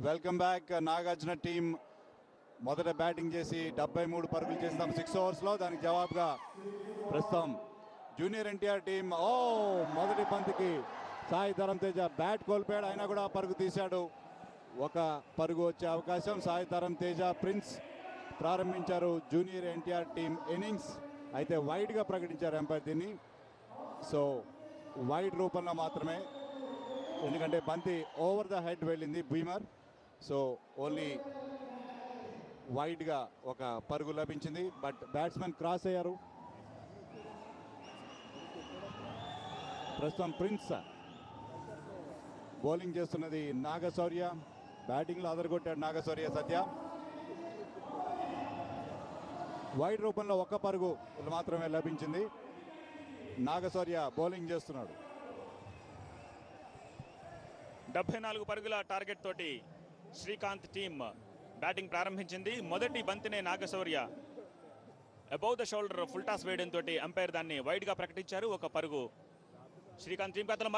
Welcome back. Nagarjuna team మొదట batting చేసి 73 పరుగులు చేస్తాం 6 ఓవర్స్లో. దానికి జవాబుగా ప్రస్తుతం జూనియర్ ఎన్టీఆర్ టీం మొదటి బంతికి సాయి ధరం తేజ బ్యాట్ కోల్పోయాడు, అయినా కూడా పరుగు తీశాడు. ఒక పరుగు వచ్చే అవకాశం. సాయి ధరం తేజ ప్రిన్స్ ప్రారంభించారు జూనియర్ ఎన్టీఆర్ టీం ఇన్నింగ్స్. అయితే వైడ్గా ప్రకటించారు ఎంపైర్ దీన్ని. సో వైడ్ రూపంలో మాత్రమే, ఎందుకంటే బంతి ఓవర్ ద హెడ్ వెళ్ళింది బీమర్. సో ఓన్లీ వైడ్గా ఒక పరుగు లభించింది. బట్ బ్యాట్స్మెన్ క్రాస్ అయ్యారు. ప్రస్తుతం ప్రిన్స్ బౌలింగ్ చేస్తున్నది నాగశౌర్య. బ్యాటింగ్లో అదరగొట్టాడు నాగశౌర్య సత్య. వైడ్ రూపంలో ఒక్క పరుగు మాత్రమే లభించింది. నాగశౌర్య బౌలింగ్ చేస్తున్నాడు. 74 పరుగుల టార్గెట్ తోటి శ్రీకాంత్ టీం బ్యాటింగ్ ప్రారంభించింది. మొదటి బంతినే Nagashaurya above the shoulder full toss వేయడంతో అంపైర్ దాన్ని వైడ్గా ప్రకటించారు. ఒక పరుగు శ్రీకాంత్ టీం ఖాతాలో.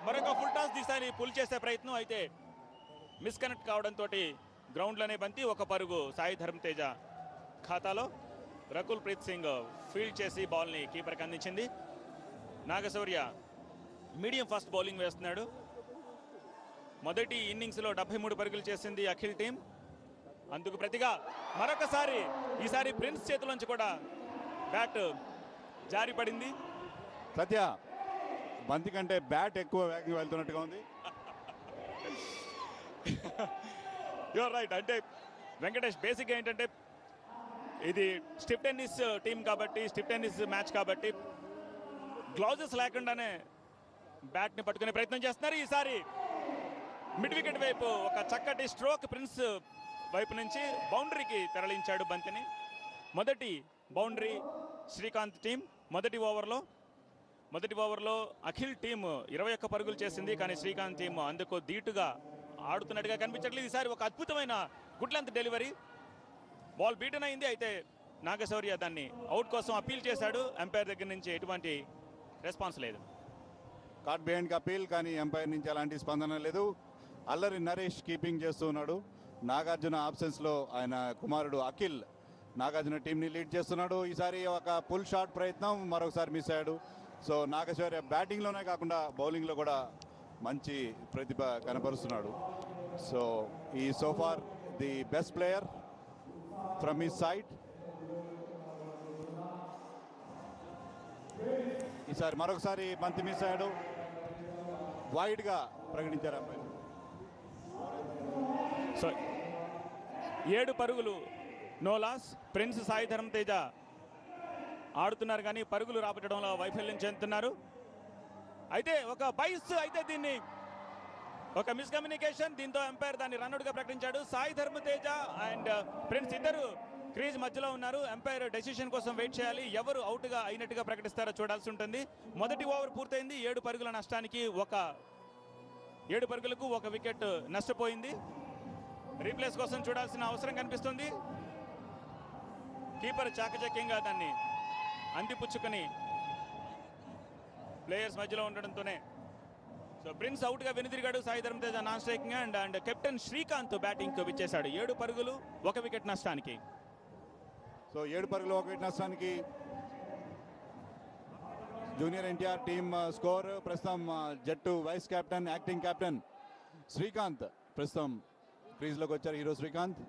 మరొక ఫుల్ టాస్ దిశాని పుల్ చేసే ప్రయత్నం, అయితే మిస్కనెక్ట్ కావడంతో గ్రౌండ్లోనే బంతి. ఒక పరుగు సాయి ధరం తేజ ఖాతాలో. రకుల్ ప్రీత్ సింగ్ ఫీల్డ్ చేసి బాల్ని కీపర్కి అందించింది. నాగశౌర్య మీడియం ఫాస్ట్ బౌలింగ్ వేస్తున్నాడు. మొదటి ఇన్నింగ్స్లో 73 పరుగులు చేసింది అఖిల్ టీం. అందుకు ప్రతిగా మరొకసారి ఈసారి ప్రిన్స్ చేతుల్లోంచి కూడా బ్యాట్ జారి పడింది. సత్య బంతి కంటే బ్యాట్ ఎక్కువ వేగంగా వెళ్తున్నట్టుగా ఉంది. You're right. అంటే వెంకటేష్, బేసిక్గా ఏంటంటే ఇది స్టిప్ టెన్నిస్ టీం కాబట్టి, స్టిప్ టెన్నిస్ మ్యాచ్ కాబట్టి గ్లౌజెస్ లేకుండానే బ్యాట్ని పట్టుకునే ప్రయత్నం చేస్తున్నారు. ఈసారి మిడ్ వికెట్ వైపు ఒక చక్కటి స్ట్రోక్ ప్రిన్స్ వైపు నుంచి బౌండరీకి తరలించాడు బంతిని. మొదటి బౌండరీ శ్రీకాంత్ టీం మొదటి ఓవర్లో అఖిల్ టీం 21 పరుగులు చేసింది. కానీ శ్రీకాంత్ టీం అందుకు ధీటుగా ఆడుతున్నట్టుగా కనిపించట్లేదు. ఈసారి ఒక అద్భుతమైన good length delivery, ball beaten అయింది. అయితే నాగశౌర్య దాన్ని అవుట్ కోసం అప్పీల్ చేశాడు. ఎంపైర్ దగ్గర నుంచి ఎటువంటి రెస్పాన్స్ లేదు. కార్డ్ బిహైండ్కి అప్పీల్, కానీ ఎంపైర్ నుంచి ఎలాంటి స్పందన లేదు. అల్లరి నరేష్ కీపింగ్ చేస్తూ ఉన్నాడు. నాగార్జున ఆబ్సెన్స్లో ఆయన కుమారుడు అఖిల్ నాగార్జున టీంని లీడ్ చేస్తున్నాడు. ఈసారి ఒక పుల్ షాట్ ప్రయత్నం మరొకసారి మిస్ అయ్యాడు. సో నాగశౌర్య బ్యాటింగ్లోనే కాకుండా బౌలింగ్లో కూడా మంచి ప్రతిభ కనపరుస్తున్నాడు. సో ఈ so far the best player from his side. ఈసారి మరొకసారి బంతి మిస్ అయ్యాడు. వైడ్గా ప్రకటించారు అమ్మాయి. సో 7 పరుగులు no loss. Prince Sai Dharam Teja ఆడుతున్నారు కానీ పరుగులు రాబట్టడంలో వైఫల్యం చెందుతున్నారు. అయితే ఒక బైస్, అయితే దీన్ని ఒక మిస్కమ్యూనికేషన్, దీంతో ఎంపైర్ దాన్ని రన్అట్గా ప్రకటించాడు. సాయి ధర్మ తేజ అండ్ ప్రిన్స్ ఇద్దరు క్రీజ్ మధ్యలో ఉన్నారు. ఎంపైర్ డెసిషన్ కోసం వెయిట్ చేయాలి. ఎవరు అవుట్గా అయినట్టుగా ప్రకటిస్తారో చూడాల్సి ఉంటుంది. మొదటి ఓవర్ పూర్తయింది. 7 పరుగుల నష్టానికి 7 పరుగులకు 1 వికెట్ నష్టపోయింది. రీప్లేస్ కోసం చూడాల్సిన అవసరం కనిపిస్తుంది. కీపర్ చాకచక్యంగా దాన్ని అందిపుచ్చుకొని ప్లేయర్స్ మధ్యలో ఉండడంతోనే సో ప్రిన్స్ అవుట్గా వెనుదిరిగాడు. Sai Dharam Teja non striking and captain Srikanth బ్యాటింగ్కు విచ్చేశాడు. 7 పరుగులు 1 వికెట్ నష్టానికి. సో 7 పరుగులు 1 వికెట్ నష్టానికి జూనియర్ ఎన్టీఆర్ టీం స్కోర్. ప్రస్తుతం జట్టు vice captain, acting captain Srikanth ప్రస్తుతం క్రీజ్లోకి వచ్చారు. హీరో శ్రీకాంత్.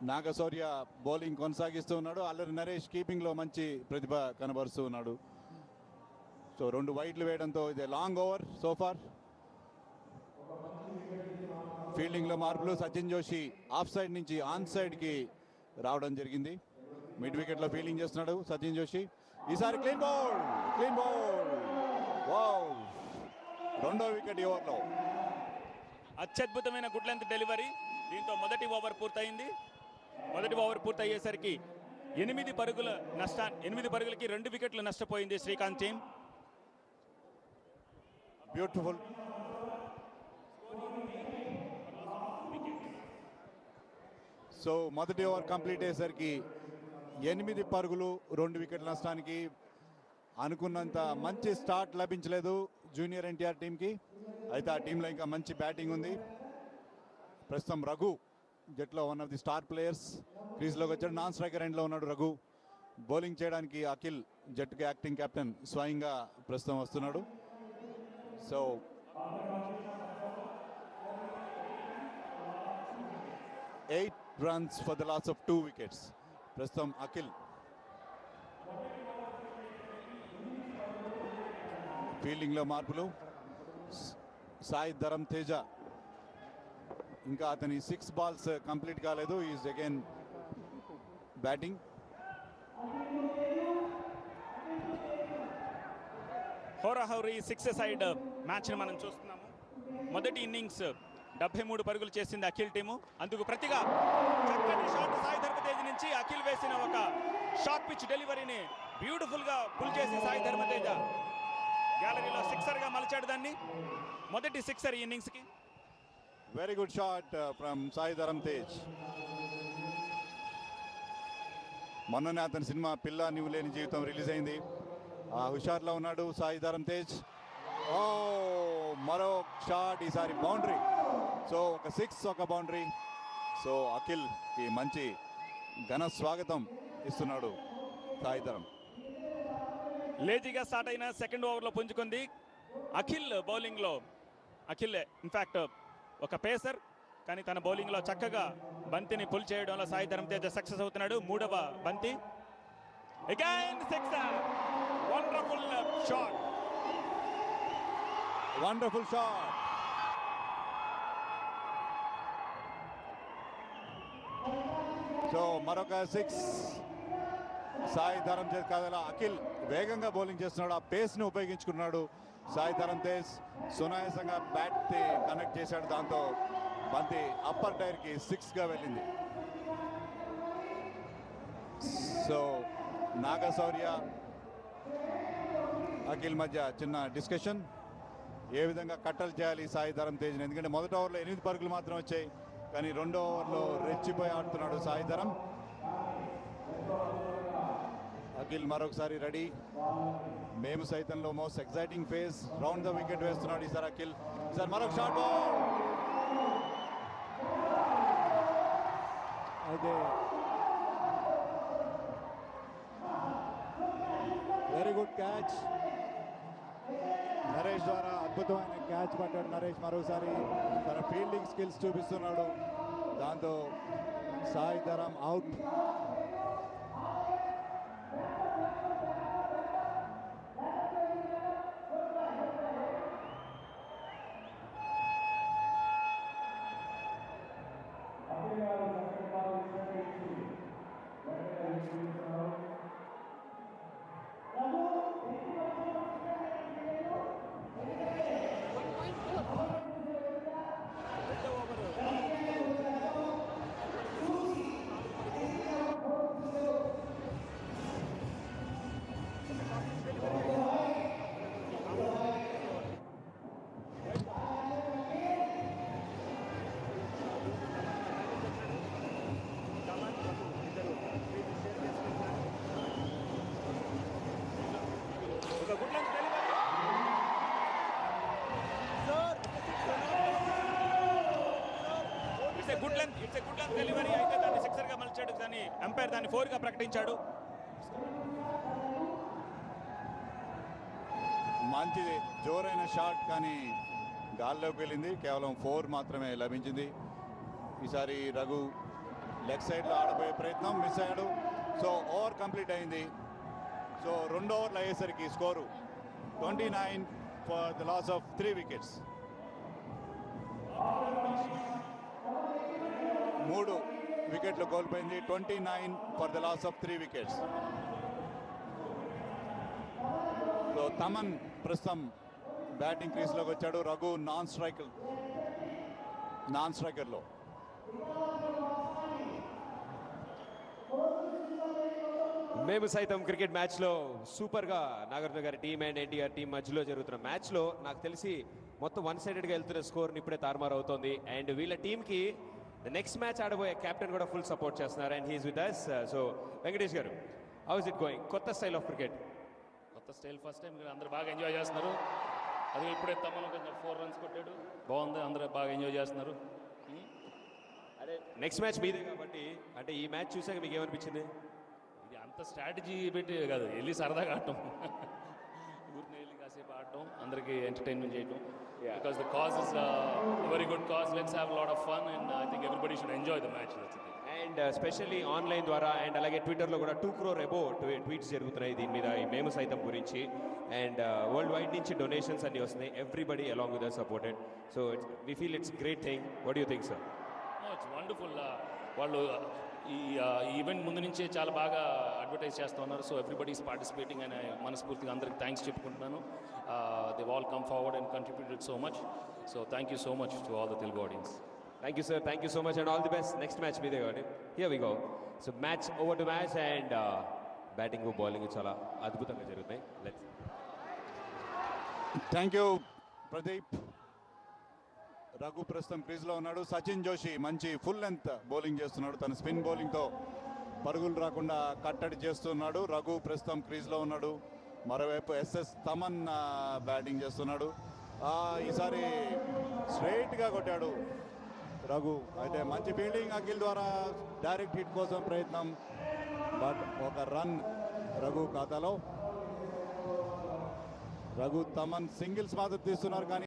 నాగశౌర్య బౌలింగ్ కొనసాగిస్తూ ఉన్నాడు. అల్లరి నరేష్ కీపింగ్లో మంచి ప్రతిభ కనబరుస్తూ ఉన్నాడు. సో 2 వైడ్లు వేయడంతో ఇది లాంగ్ ఓవర్ సోఫార్. ఫీల్డింగ్లో మార్పులు. సచిన్ జోషి ఆఫ్ సైడ్ నుంచి ఆన్ సైడ్కి రావడం జరిగింది. మిడ్ వికెట్లో ఫీల్డింగ్ చేస్తున్నాడు సచిన్ జోషి. ఈసారి క్లీన్ బౌల్. వావ్, 2వ వికెట్ ఈ ఓవర్లో. అత్యద్భుతమైన గుడ్ లెంత్ డెలివరీ. దీంతో మొదటి ఓవర్ పూర్తయింది. మొదటి ఓవర్ పూర్తయ్యేసరికి 8 పరుగులకి 2 వికెట్లు నష్టపోయింది శ్రీకాంత్ టీం. బ్యూటిఫుల్. సో మొదటి ఓవర్ కంప్లీట్ అయ్యేసరికి 8 పరుగులు 2 వికెట్ల నష్టానికి. అనుకున్నంత మంచి స్టార్ట్ లభించలేదు జూనియర్ ఎన్టీఆర్ టీంకి. అయితే ఆ టీంలో ఇంకా మంచి బ్యాటింగ్ ఉంది. ప్రస్తుతం రఘు జట్లో one of the star players క్రీజ్లోకి వచ్చాడు. నాన్ స్ట్రైకర్ ఎండ్లో ఉన్నాడు రఘు. బౌలింగ్ చేయడానికి అఖిల్ జట్టుకి యాక్టింగ్ కెప్టెన్ స్వయంగా ప్రస్తుతం వస్తున్నాడు. So 8 runs for the loss of 2 wickets. ప్రస్తుతం అఖిల్ ఫీల్డింగ్లో మార్పులు. సాయి ధరమ్ తేజ ఇంకా అతని 6 balls కంప్లీట్ కాలేదు. Is again batting. హోరాహౌరీ 6 సైడ్ మ్యాచ్ని మనం చూస్తున్నాము. మొదటి ఇన్నింగ్స్ 73 పరుగులు చేసింది అఖిల్ టీము. అందుకు ప్రతిగా చక్కటి షాట్ సాయి ధర్మతేజ్ నుంచి అఖిల్ వేసిన ఒక షార్ట్ పిచ్ డెలివరీని బ్యూటిఫుల్గా పుల్ చేసి సాయి ధర్మతేజ గ్యాలరీలో సిక్సర్గా మలిచాడు దాన్ని. మొదటి సిక్సర్ ఈ ఇన్నింగ్స్కి. Very good shot from Sai Dharam Tej. మొన్ననే అతని సినిమా పిల్ల నువ్వు లేని జీవితం రిలీజ్ అయింది. ఆ హుషార్లో ఉన్నాడు సాయి ధరమ్ తేజ్. ఓ మరో షాట్, ఈసారి బౌండరీ. సో ఒక 6 ఒక బౌండరీ. సో అఖిల్కి మంచి ఘన స్వాగతం ఇస్తున్నాడు సాయి ధరమ్. లేజీగా స్టార్ట్ అయిన సెకండ్ ఓవర్లో పుంజుకుంది అఖిల్ బౌలింగ్లో. అఖిల్ ఇన్ఫ్యాక్ట్ ఒక పేసర్, కానీ తన బౌలింగ్లో చక్కగా బంతిని పుల్ చేయడంలో సాయి ధరమ్ తేజ సక్సెస్ అవుతున్నాడు. మూడవ బంతి again sixer. Wonderful shot, wonderful shot. So మరొక 6 సాయి ధరమ్ తేజ్ కాదలా అఖిల్ వేగంగా బౌలింగ్ చేస్తున్నాడు. ఆ పేస్ని ఉపయోగించుకున్నాడు సాయి ధరమ్ తేజ్. సునాయాసంగా బ్యాట్ కనెక్ట్ చేశాడు. దాంతో బంతి అప్పర్ టైర్కి 6గా వెళ్ళింది. సో నాగశౌర్య అఖిల్ మధ్య చిన్న డిస్కషన్. ఏ విధంగా కట్టలు చేయాలి సాయి ధరమ్ తేజ్ని. ఎందుకంటే మొదటి ఓవర్లో 8 పరుగులు మాత్రం వచ్చాయి, కానీ రెండో ఓవర్లో రెచ్చిపోయి ఆడుతున్నాడు సాయి ధరమ్. అఖిల్ మరొకసారి రెడీ. మేము సైతంలో most exciting phase. Round the wicket వేస్తున్నాడు ఈసారి అఖిల్. ఈసారి మరొక షాట్ బాల్. అయితే వెరీ గుడ్ క్యాచ్. నరేష్ ద్వారా అద్భుతమైన క్యాచ్ పట్టాడు నరేష్. మరోసారి తన ఫీల్డింగ్ స్కిల్స్ చూపిస్తున్నాడు. దాంతో Sai Dharam out. It's good length delivery. అయితే దాన్ని సిక్సర్గా మలిచాడు. దాన్ని అంపైర్ దాన్ని 4గా ప్రకటించాడు. మంచిది, జోరైన షాట్, కానీ గాల్లోకి వెళ్ళింది. కేవలం 4 మాత్రమే లభించింది. ఈసారి రఘు లెగ్ సైడ్లో ఆడబోయే ప్రయత్నం మిస్ అయ్యాడు. సో ఓవర్ కంప్లీట్ అయింది. సో 2 ఓవర్లు అయ్యేసరికి score 29 for the loss of 3 wickets. 3 వికెట్లు కోల్పోయింది. 29 for the loss of 3 wickets. So Thaman ప్రస్తుతం బ్యాటింగ్ క్రీజ్లోకి వచ్చాడు. రఘు నాన్ స్ట్రైకర్లో. మేము సైతం క్రికెట్ మ్యాచ్లో సూపర్గా నాగార్జున గారి టీం అండ్ ఎన్టీఆర్ టీం మధ్యలో జరుగుతున్న మ్యాచ్లో నాకు తెలిసి మొత్తం 1 సైడెడ్గా వెళ్తున్న స్కోర్ని ఇప్పుడే తారుమారు అవుతోంది. అండ్ వీళ్ళ టీంకి నెక్స్ట్ మ్యాచ్ ఆడబోయే కెప్టెన్ కూడా ఫుల్ సపోర్ట్ చేస్తున్నారు. And he is with us. So Venkatesh garu, how is it going? కొత్త స్టైల్ ఆఫ్ క్రికెట్. కొత్త స్టైల్ ఫస్ట్ టైం అందరూ బాగా ఎంజాయ్ చేస్తున్నారు. అది ఇప్పుడే తమను కొంచెం 4 runs కొట్టాడు, బాగుంది, అందరూ బాగా ఎంజాయ్ చేస్తున్నారు. నెక్స్ట్ మ్యాచ్ మీదే కాబట్టి అంటే ఈ మ్యాచ్ చూసాక మీకు ఏమనిపించింది? ఇది అంత స్ట్రాటజీ పెట్టి కాదు, వెళ్ళి సరదాగా ఆడటం, ఊరిని వెళ్ళి కాసేపు ఆడటం, అందరికీ ఎంటర్టైన్మెంట్ చేయటం. Because the cause is very good cause, let's have lot of fun and I think everybody should enjoy the match. And specially online ద్వారా అండ్ అలాగే ట్విట్టర్లో కూడా 2 crore అబో ట్వీట్స్ జరుగుతున్నాయి దీని మీద, ఈ మేము సైతం గురించి. అండ్ వరల్డ్ వైడ్ నుంచి డొనేషన్స్ అన్ని వస్తున్నాయి. Everybody along with supported. So we feel it's great thing. What you think sir? It's wonderful. వాళ్ళు ఈ ఈవెంట్ ముందు నుంచే చాలా బాగా అడ్వర్టైజ్ చేస్తూ ఉన్నారు. సో ఎవ్రీబడి ఈస్ పార్టిసిపేటింగ్ అని మనస్ఫూర్తిగా అందరికి థ్యాంక్స్ చెప్పుకుంటున్నాను. They all come forward and contributed so much. So thank you so much to all the Telugu audience. Thank you sir, thank you so much and all the best. Next match మీదే కాబట్టి here we go. So match over to match and batting bowling చాలా అద్భుతంగా జరుగుతాయి. Let's. Thank you Pradeep. Raghu ప్రస్తుతం క్రీజ్లో ఉన్నాడు. సచిన్ జోషి మంచి full length bowling చేస్తున్నాడు. తన స్పిన్ బౌలింగ్తో పరుగులు రాకుండా కట్టడి చేస్తున్నాడు. రఘు ప్రస్తుతం క్రీజ్లో ఉన్నాడు. మరోవైపు ఎస్ఎస్ తమన్ బ్యాటింగ్ చేస్తున్నాడు. ఈసారి స్ట్రైట్గా కొట్టాడు రఘు. అయితే మంచి ఫీల్డింగ్ అఖిల్ ద్వారా డైరెక్ట్ హిట్ కోసం ప్రయత్నం, బట్ ఒక రన్ రఘు ఖాతాలో. రఘు తమన్ సింగిల్స్ మాత్రం తీస్తున్నారు కానీ